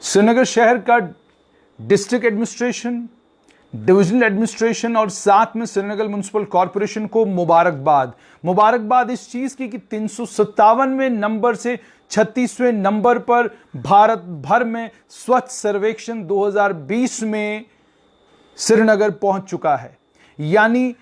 श्रीनगर शहर का district administration, divisional administration और साथ में श्रीनगर म्युनिसिपल कॉरपोरेशन को मुबारकबाद इस चीज की कि 357वें नंबर से 36वें नंबर पर भारत भर में स्वच्छ सर्वेक्षण 2020 में श्रीनगर पहुंच चुका है। यानी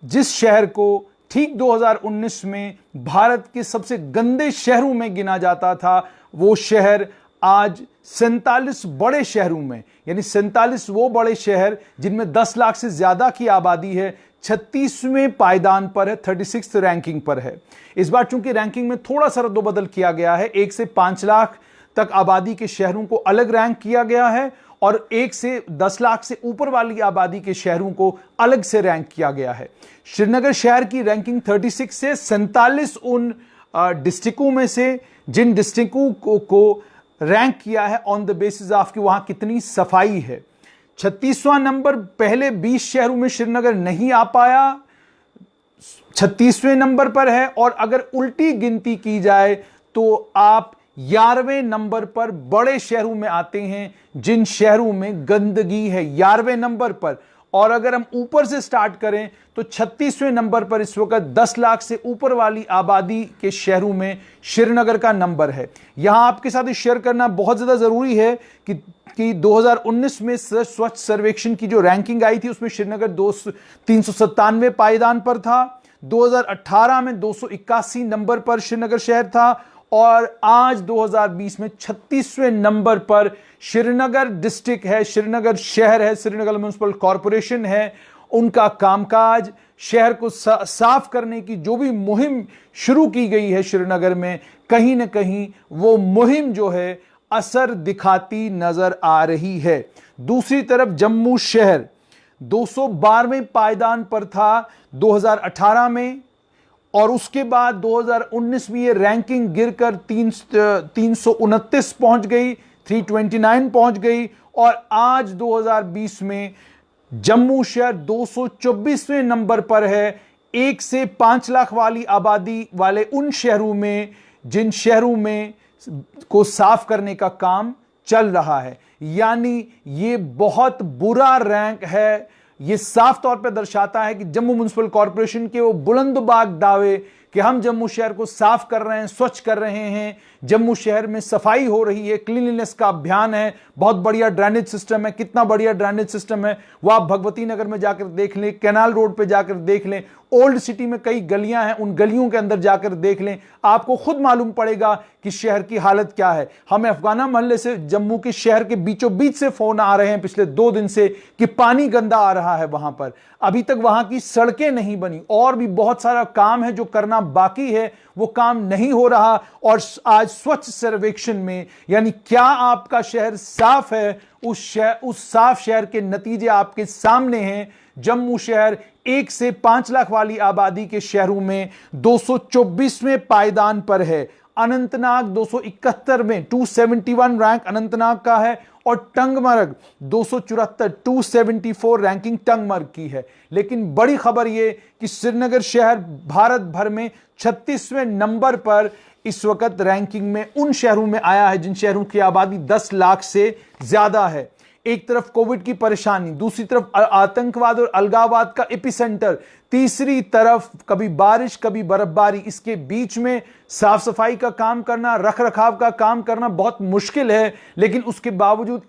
जिस शहर को ठीक 2019 में भारत के सबसे गंदे शहरों में गिना जाता था, वो शहर आज 47 बड़े शहरों में, यानी 47 वो बड़े शहर जिनमें 10 लाख से ज्यादा की आबादी है, 36वें पायदान पर है, 36th रैंकिंग पर है। इस बार चूंकि रैंकिंग में थोड़ा सा रद्दोबदल किया गया है, 1 से 5 लाख तक आबादी के शहरों को अलग रैंक किया गया है और 1 से 10 लाख से ऊपर वाली आबादी के शहरों को अलग से रैंक किया गया है। श्रीनगर शहर की रैंकिंग 36 से 47 उन डिस्ट्रिक्टों में से जिन डिस्ट्रिक्टों को रैंक किया है ऑन द बेसिस ऑफ कि वहां कितनी सफाई है। 36वां नंबर पहले 20 शहरों में श्रीनगर नहीं आ पाया, 36वें नंबर पर है और अगर उल्टी गिनती की जाए तो आप 11वें नंबर पर बड़े शहरों में आते हैं जिन शहरों में गंदगी है, 11वें नंबर पर। और अगर हम ऊपर से स्टार्ट करें तो 36वें नंबर पर इस वक्त 10 लाख से ऊपर वाली आबादी के शहरों में श्रीनगर का नंबर है। यहां आपके साथ शेयर करना बहुत ज्यादा जरूरी है कि 2019 में स्वच्छ सर्वेक्षण की जो रैंकिंग आई थी उसमें श्रीनगर 397वें पायदान पर था, 2018 में 281 नंबर पर श्रीनगर शहर था और आज 2020 में 36वें नंबर पर श्रीनगर डिस्ट्रिक्ट है, श्रीनगर शहर है, श्रीनगर म्युनिसिपल कॉरपोरेशन है। उनका कामकाज, शहर को साफ करने की जो भी मुहिम शुरू की गई है श्रीनगर में, कहीं ना कहीं वो मुहिम जो है असर दिखाती नजर आ रही है। दूसरी तरफ जम्मू शहर 212वें पायदान पर था 2018 में और उसके बाद 2019 में ये रैंकिंग गिरकर 329 पहुंच गई, 329 पहुंच गई और आज 2020 में जम्मू शहर 224वें नंबर पर है, 1 से 5 लाख वाली आबादी वाले उन शहरों में जिन शहरों में को साफ करने का काम चल रहा है। यानी ये बहुत बुरा रैंक है। ये साफ तौर पर दर्शाता है कि जम्मू म्युनिसिपल कॉरपोरेशन के वो बुलंदबाग दावे कि हम जम्मू शहर को साफ कर रहे हैं, स्वच्छ कर रहे हैं, जम्मू शहर में सफाई हो रही है, क्लीनलीनेस का अभियान है, बहुत बढ़िया ड्रेनेज सिस्टम है। कितना बढ़िया ड्रेनेज सिस्टम है वो आप भगवती नगर में जाकर देख लें, कैनाल रोड पे जाकर देख लें, ओल्ड सिटी में कई गलियां हैं, उन गलियों के अंदर जाकर देख लें, आपको खुद मालूम पड़ेगा कि शहर की हालत क्या है। हमें अफगाना मोहल्ले से जम्मू के शहर के बीचों बीच से फोन आ रहे हैं पिछले 2 दिन से कि पानी गंदा आ रहा है वहां पर, अभी तक वहां की सड़कें नहीं बनी और भी बहुत सारा काम है जो करना बाकी है, वो काम नहीं हो रहा। और आज स्वच्छ सर्वेक्षण में यानी क्या आपका शहर साफ है, उस साफ शहर के नतीजे आपके सामने हैं। जम्मू शहर 1 से 5 लाख वाली आबादी के शहरों में 224वें पायदान पर है, अनंतनाग 271 में 271 रैंक अनंतनाग का है और टंगमर्ग 274 274 रैंकिंग टंगमर्ग की है। लेकिन बड़ी खबर यह कि श्रीनगर शहर भारत भर में 36वें नंबर पर इस वक्त रैंकिंग में उन शहरों में आया है जिन शहरों की आबादी 10 लाख से ज्यादा है। एक तरफ कोविड की परेशानी, दूसरी तरफ आतंकवाद और अलगाववाद का एपिसेंटर, तीसरी तरफ कभी बारिश कभी बर्फबारी, इसके बीच में साफ सफाई का काम करना, रख रखाव का काम करना बहुत मुश्किल है। लेकिन उसके बावजूद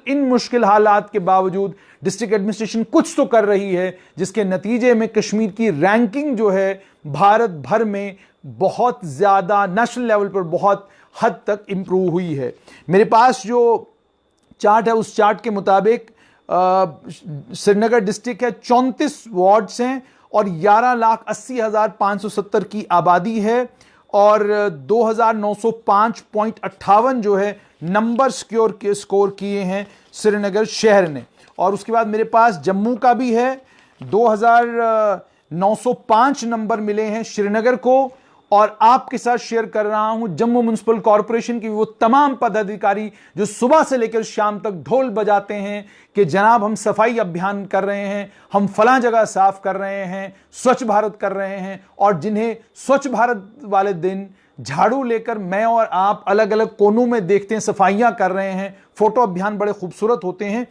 इन मुश्किल हालात के बावजूद डिस्ट्रिक्ट एडमिनिस्ट्रेशन कुछ तो कर रही है, जिसके नतीजे में कश्मीर की रैंकिंग जो है भारत भर में बहुत ज्यादा नेशनल लेवल पर बहुत हद तक इंप्रूव हुई है। मेरे पास जो चार्ट है उस चार्ट के मुताबिक श्रीनगर डिस्ट्रिक्ट है, 34 वार्ड्स हैं और 11,80,570 की आबादी है और 2,905.58 जो है नंबर स्कोर किए हैं श्रीनगर शहर ने। और उसके बाद मेरे पास जम्मू का भी है, 2,905 नंबर मिले हैं श्रीनगर को। और आपके साथ शेयर कर रहा हूं जम्मू म्युनिसिपल कॉरपोरेशन की वो तमाम पदाधिकारी जो सुबह से लेकर शाम तक ढोल बजाते हैं कि जनाब हम सफाई अभियान कर रहे हैं, हम फलां जगह साफ कर रहे हैं, स्वच्छ भारत कर रहे हैं, और जिन्हें स्वच्छ भारत वाले दिन झाड़ू लेकर मैं और आप अलग अलग कोनों में देखते हैं, सफाइयां कर रहे हैं, फोटो अभियान बड़े खूबसूरत होते हैं,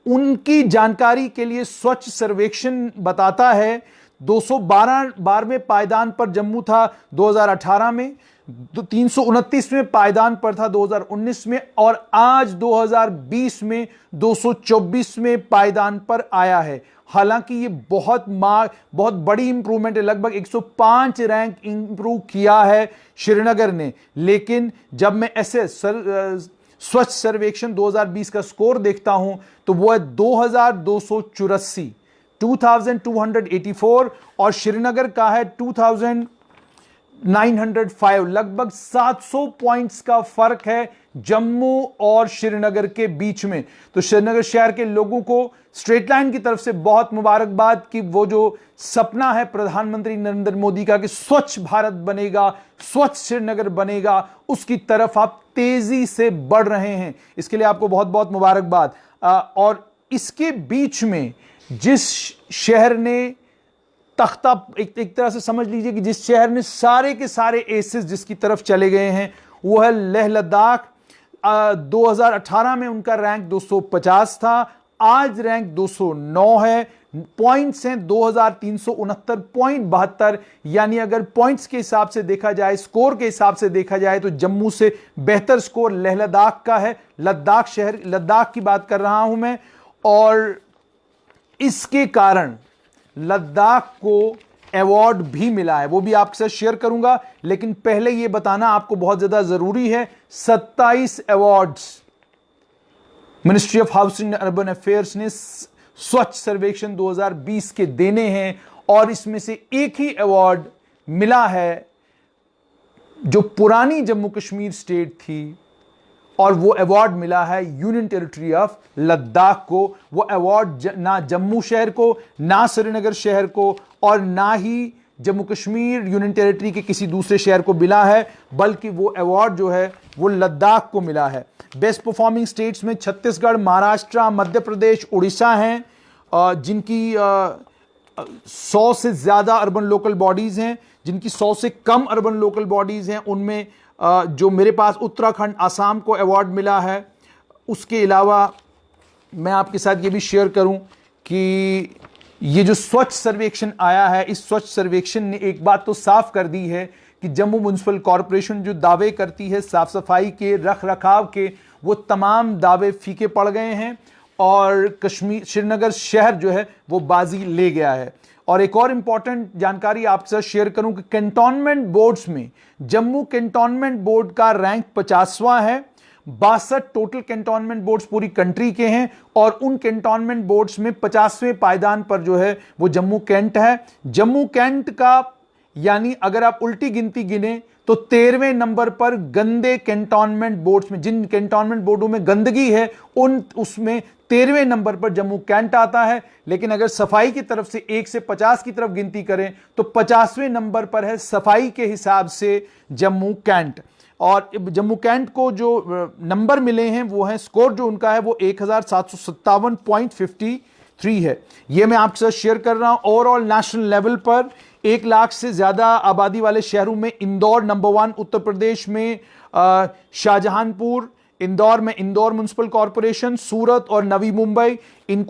उनकी जानकारी के लिए स्वच्छ सर्वेक्षण बताता है 212वें पायदान पर जम्मू था 2018 में, 329वें पायदान पर था 2019 में, और आज 2020 में 224वें पायदान पर आया है। हालांकि ये बहुत बड़ी इंप्रूवमेंट है, लगभग 105 रैंक इंप्रूव किया है श्रीनगर ने। लेकिन जब मैं ऐसे स्वच्छ सर्वेक्षण 2020 का स्कोर देखता हूं तो वो है 2284, 2284, और श्रीनगर का है 2905। लगभग 700 पॉइंट्स का फर्क है जम्मू और श्रीनगर के बीच में। तो श्रीनगर शहर के लोगों को स्ट्रेट लाइन की तरफ से बहुत मुबारकबाद कि वो जो सपना है प्रधानमंत्री नरेंद्र मोदी का कि स्वच्छ भारत बनेगा, स्वच्छ श्रीनगर बनेगा, उसकी तरफ आप तेजी से बढ़ रहे हैं। इसके लिए आपको बहुत बहुत मुबारकबाद। और इसके बीच में जिस शहर ने तख्ता, एक तरह से समझ लीजिए कि जिस शहर ने सारे के सारे एसेस जिसकी तरफ चले गए हैं वो है लेह लद्दाख। 2018 में उनका रैंक 250 था, आज रैंक 209 है। पॉइंट्स हैं 2369.72, यानी अगर पॉइंट्स के हिसाब से देखा जाए, स्कोर के हिसाब से देखा जाए तो जम्मू से बेहतर स्कोर लेह लद्दाख का है। लद्दाख शहर, लद्दाख की बात कर रहा हूं मैं, और इसके कारण लद्दाख को अवार्ड भी मिला है, वो भी आपके साथ शेयर करूंगा। लेकिन पहले यह बताना आपको बहुत ज्यादा जरूरी है, 27 awards ministry of housing and urban affairs ने स्वच्छ सर्वेक्षण 2020 के देने हैं, और इसमें से एक ही अवार्ड मिला है जो पुरानी जम्मू कश्मीर स्टेट थी, और वो अवार्ड मिला है यूनियन टेरिटरी ऑफ लद्दाख को। वो अवार्ड ना जम्मू शहर को, ना श्रीनगर शहर को, और ना ही जम्मू कश्मीर यूनियन टेरिटरी के किसी दूसरे शहर को मिला है, बल्कि वो अवार्ड जो है वो लद्दाख को मिला है। बेस्ट परफॉर्मिंग स्टेट्स में छत्तीसगढ़, महाराष्ट्र, मध्य प्रदेश, उड़ीसा हैं, जिनकी 100 से ज्यादा अर्बन लोकल बॉडीज हैं, जिनकी 100 से कम अर्बन लोकल बॉडीज हैं। उनमें जो मेरे पास उत्तराखंड, आसाम को अवार्ड मिला है। उसके अलावा मैं आपके साथ ये भी शेयर करूं कि ये जो स्वच्छ सर्वेक्षण आया है, इस स्वच्छ सर्वेक्षण ने एक बात तो साफ कर दी है कि जम्मू म्युनिसिपल कॉरपोरेशन जो दावे करती है साफ सफाई के, रख रखाव के, वो तमाम दावे फीके पड़ गए हैं, और कश्मीर, श्रीनगर शहर जो है वो बाजी ले गया है। और एक और इंपॉर्टेंट जानकारी आपके साथ शेयर करूं कि कैंटोनमेंट बोर्ड्स में जम्मू कैंटोनमेंट बोर्ड का रैंक 50वां है। 62 टोटल कैंटोनमेंट बोर्ड्स पूरी कंट्री के हैं, और उन कैंटोनमेंट बोर्ड्स में 50वें पायदान पर जो है वो जम्मू कैंट है। जम्मू कैंट का, यानी अगर आप उल्टी गिनती गिने तो 13वें नंबर पर गंदे कैंटोनमेंट बोर्ड्स में, जिन कैंटोनमेंट बोर्डों में गंदगी है उसमें 13वें नंबर पर जम्मू कैंट आता है। लेकिन अगर सफाई की तरफ से 1 से 50 की तरफ गिनती करें तो 50वें नंबर पर है सफाई के हिसाब से जम्मू कैंट। और जम्मू कैंट को जो नंबर मिले हैं वो है, स्कोर जो उनका है वो 1757.53 है। ये मैं आपके साथ शेयर कर रहा हूं। ओवरऑल नेशनल लेवल पर 1 लाख से ज्यादा आबादी वाले शहरों में इंदौर नंबर 1, उत्तर प्रदेश में शाहजहांपुर, इंदौर में इंदौर म्युनिसिपल कॉरपोरेशन, सूरत और नवी मुंबई, इन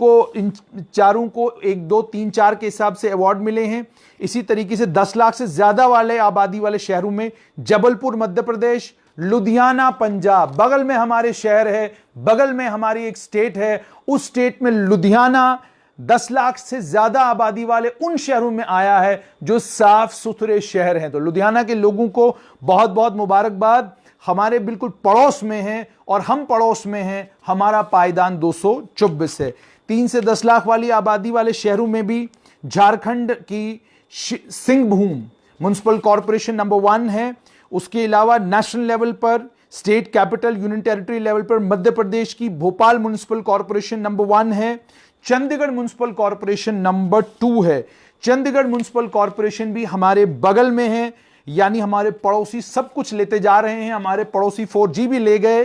चारों को 1, 2, 3, 4 के हिसाब से अवार्ड मिले हैं। इसी तरीके से 10 लाख से ज्यादा वाले आबादी वाले शहरों में जबलपुर मध्य प्रदेश, लुधियाना पंजाब, बगल में हमारे शहर है, बगल में हमारी एक स्टेट है, उस स्टेट में लुधियाना 10 लाख से ज्यादा आबादी वाले उन शहरों में आया है जो साफ सुथरे शहर हैं। तो लुधियाना के लोगों को बहुत बहुत मुबारकबाद। हमारे बिल्कुल पड़ोस में है, और हम पड़ोस में हैं, हमारा पायदान 224 है। 3 से 10 लाख वाली आबादी वाले शहरों में भी झारखंड की सिंहभूम म्युनिसिपल कॉरपोरेशन नंबर 1 है। उसके अलावा नेशनल लेवल पर, state capital union territory level पर मध्य प्रदेश की भोपाल म्युनिसिपल कॉरपोरेशन नंबर 1 है। चंडीगढ़ म्युनिसिपल कॉरपोरेशन नंबर 2 है। चंडीगढ़ म्युनिसिपल कॉरपोरेशन भी हमारे बगल में है, यानी हमारे पड़ोसी सब कुछ लेते जा रहे हैं। हमारे पड़ोसी 4G भी ले गए।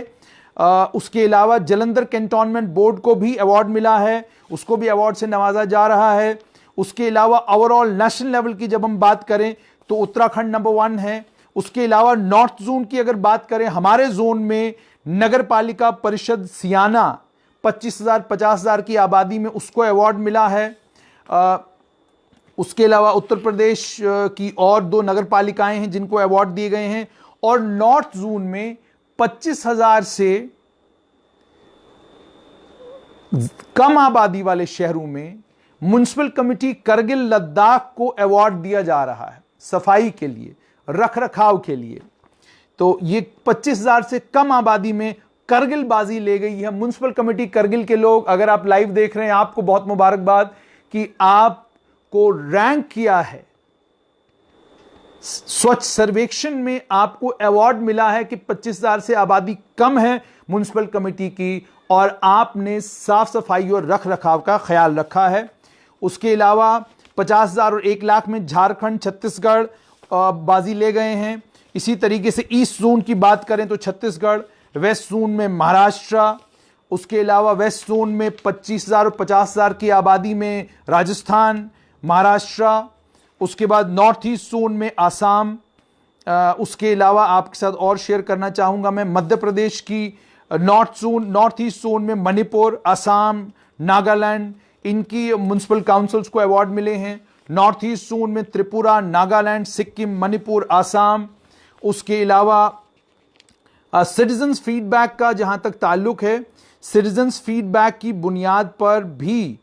उसके अलावा जलंधर कैंटोनमेंट बोर्ड को भी अवार्ड मिला है, उसको भी अवार्ड से नवाजा जा रहा है। उसके अलावा ओवरऑल नेशनल लेवल की जब हम बात करें तो उत्तराखंड नंबर 1 है, उसके अलावा नॉर्थ जोन की अगर बात करें, हमारे जोन में नगर पालिका परिषद सियाना 25,000 50,000 की आबादी में उसको अवार्ड मिला है। उसके अलावा उत्तर प्रदेश की और 2 नगर पालिकाएं हैं जिनको अवार्ड दिए गए हैं। और नॉर्थ जोन में 25,000 से कम आबादी वाले शहरों में म्युनिसिपल कमेटी करगिल लद्दाख को अवार्ड दिया जा रहा है सफाई के लिए, रख रखाव के लिए। तो ये 25,000 से कम आबादी में करगिल बाजी ले गई है म्युनिसिपल कमेटी करगिल के लोग। अगर आप लाइव देख रहे हैं, आपको बहुत मुबारकबाद कि आपको रैंक किया है स्वच्छ सर्वेक्षण में, आपको अवार्ड मिला है कि 25,000 से आबादी कम है म्युनिसिपल कमेटी की और आपने साफ सफाई और रख रखाव का ख्याल रखा है। उसके अलावा 50,000 और 1 लाख में झारखंड, छत्तीसगढ़ बाजी ले गए हैं। इसी तरीके से ईस्ट जोन की बात करें तो छत्तीसगढ़, वेस्ट जोन में महाराष्ट्र, उसके अलावा वेस्ट जोन में 25,000 और 50,000 की आबादी में राजस्थान, महाराष्ट्र, उसके बाद नॉर्थ ईस्ट जोन में आसाम। उसके अलावा आपके साथ और शेयर करना चाहूंगा मैं मध्य प्रदेश की नॉर्थ ईस्ट जोन में मणिपुर, असम, नागालैंड, इनकी म्युनिसिपल काउंसिल्स को अवार्ड मिले हैं। नॉर्थ ईस्ट जोन में त्रिपुरा, नागालैंड, सिक्किम, मणिपुर, आसाम। उसके अलावा सिटीजन्स फीडबैक का जहां तक ताल्लुक है, सिटीजन्स फीडबैक की बुनियाद पर भी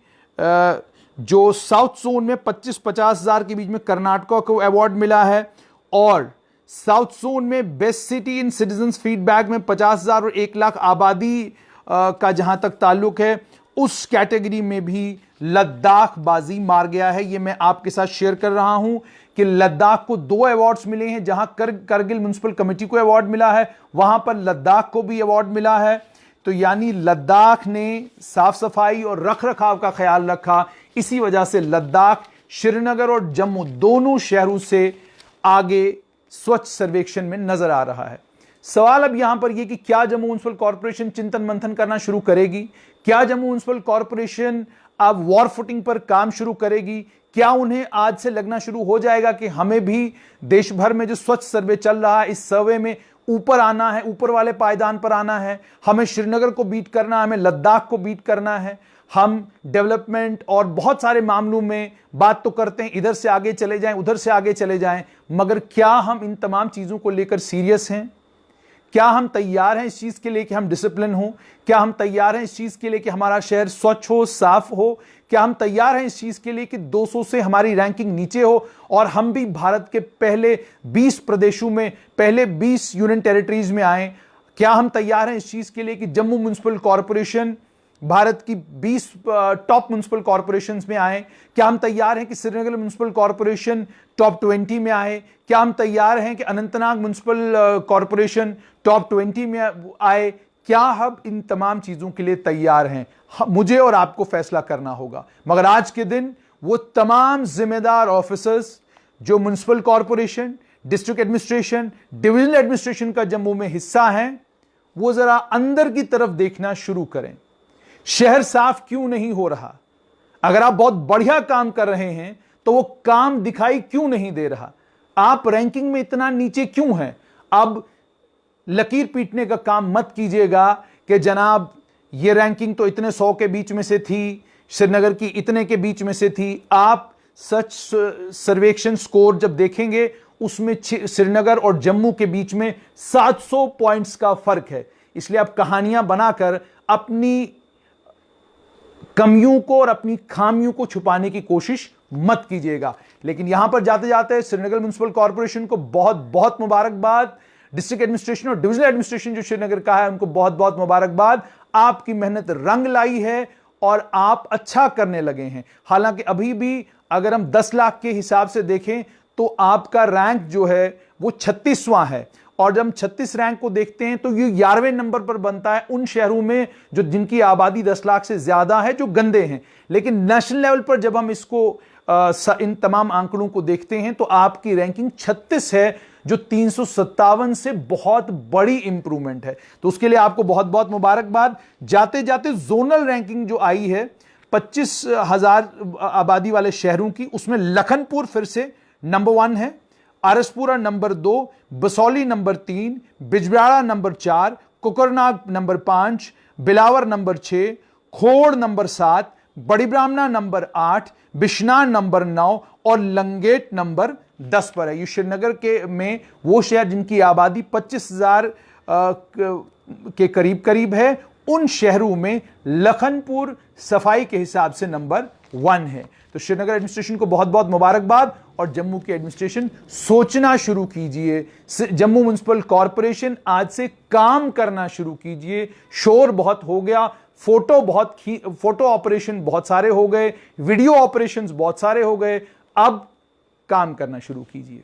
जो साउथ जोन में 25-50,000 के बीच में कर्नाटका को अवार्ड मिला है और साउथ जोन में best city in citizens feedback में 50,000 और 1 लाख आबादी का जहां तक ताल्लुक है, उस कैटेगरी में भी लद्दाख बाजी मार गया है। यह मैं आपके साथ शेयर कर रहा हूं कि लद्दाख को 2 अवार्ड्स मिले हैं। जहां करगिल म्युनिसिपल कमेटी को अवार्ड मिला है, वहां पर लद्दाख को भी अवार्ड मिला है। तो यानी लद्दाख ने साफ सफाई और रख रखाव का ख्याल रखा। इसी वजह से लद्दाख श्रीनगर और जम्मू दोनों शहरों से आगे स्वच्छ सर्वेक्षण में नजर आ रहा है। सवाल अब यहां पर यह कि क्या जम्मू म्युनिसिपल कॉर्पोरेशन चिंतन मंथन करना शुरू करेगी? क्या जम्मू म्युनिसिपल कॉर्पोरेशन अब वॉर फुटिंग पर काम शुरू करेगी? क्या उन्हें आज से लगना शुरू हो जाएगा कि हमें भी देश भर में जो स्वच्छ सर्वे चल रहा है, इस सर्वे में ऊपर आना है, ऊपर वाले पायदान पर आना है, हमें श्रीनगर को बीट करना है, हमें लद्दाख को बीट करना है। हम डेवलपमेंट और बहुत सारे मामलों में बात तो करते हैं, इधर से आगे चले जाएं, उधर से आगे चले जाएं, मगर क्या हम इन तमाम चीजों को लेकर सीरियस हैं? क्या हम तैयार हैं इस चीज के लिए कि हम डिसिप्लिन हो? क्या हम तैयार हैं इस चीज के लिए कि हमारा शहर स्वच्छ हो, साफ हो? क्या हम तैयार हैं इस चीज के लिए कि 200 से हमारी रैंकिंग नीचे हो और हम भी भारत के पहले 20 प्रदेशों में, पहले 20 यूनियन टेरिटरीज में आए? क्या हम तैयार हैं इस चीज के लिए कि जम्मू म्युनिसिपल कॉर्पोरेशन भारत की 20 टॉप म्युनिसिपल कॉर्पोरेशंस में आए? क्या हम तैयार हैं कि श्रीनगर म्युनिसिपल कॉर्पोरेशन टॉप 20 में आए? क्या हम तैयार हैं कि अनंतनाग म्युनिसिपल कॉर्पोरेशन टॉप 20 में आए? क्या हम इन तमाम चीजों के लिए तैयार हैं? मुझे और आपको फैसला करना होगा। मगर आज के दिन वो तमाम जिम्मेदार ऑफिसर्स जो municipal corporation, district administration, divisional administration का जम्मू में हिस्सा हैं, वो जरा अंदर की तरफ देखना शुरू करें। शहर साफ क्यों नहीं हो रहा? अगर आप बहुत बढ़िया काम कर रहे हैं तो वो काम दिखाई क्यों नहीं दे रहा? आप रैंकिंग में इतना नीचे क्यों हैं? अब लकीर पीटने का काम मत कीजिएगा कि जनाब ये रैंकिंग तो इतने 100 के बीच में से थी, श्रीनगर की इतने के बीच में से थी। आप सच सर्वेक्षण स्कोर जब देखेंगे उसमें श्रीनगर और जम्मू के बीच में 700 पॉइंट्स का फर्क है। इसलिए आप कहानियां बनाकर अपनी कमियों को और अपनी खामियों को छुपाने की कोशिश मत कीजिएगा। लेकिन यहां पर जाते जाते श्रीनगर म्युनिसिपल कॉर्पोरेशन को बहुत बहुत मुबारकबाद। डिस्ट्रिक्ट एडमिनिस्ट्रेशन और डिविजनल एडमिनिस्ट्रेशन जो श्रीनगर का है, उनको बहुत बहुत मुबारकबाद। आपकी मेहनत रंग लाई है और आप अच्छा करने लगे हैं। हालांकि अभी भी अगर हम 10 लाख के हिसाब से देखें तो आपका रैंक जो है वो 36वां है, और जब हम 36 रैंक को देखते हैं तो ये 11वें नंबर पर बनता है उन शहरों में जो जिनकी आबादी 10 लाख से ज्यादा है, जो गंदे हैं। लेकिन नेशनल लेवल पर जब हम इसको इन तमाम आंकड़ों को देखते हैं तो आपकी रैंकिंग 36 है, जो 357 से बहुत बड़ी इंप्रूवमेंट है। तो उसके लिए आपको बहुत बहुत मुबारकबाद। जाते जाते जोनल रैंकिंग जो आई है 25,000 आबादी वाले शहरों की, उसमें लखनपुर फिर से नंबर 1 है। Araspura number 2, Basohli number 3, Bijbehara number 4, Kokernag number 5, बिलावर नंबर 6, खोड़ नंबर 7, बड़ी ब्राह्मणा नंबर 8, बिश्नाह नंबर 9 और लंगेट नंबर 10 पर है। ये श्रीनगर के में वो शहर जिनकी आबादी 25,000 के करीब करीब है, उन शहरों में लखनपुर सफाई के हिसाब से नंबर 1 है। तो श्रीनगर एडमिनिस्ट्रेशन को बहुत बहुत मुबारकबाद। और जम्मू की एडमिनिस्ट्रेशन सोचना शुरू कीजिए, जम्मू म्युनिसिपल कॉरपोरेशन आज से काम करना शुरू कीजिए। शोर बहुत हो गया, फोटो ऑपरेशन बहुत सारे हो गए, वीडियो ऑपरेशंस बहुत सारे हो गए, अब काम करना शुरू कीजिए।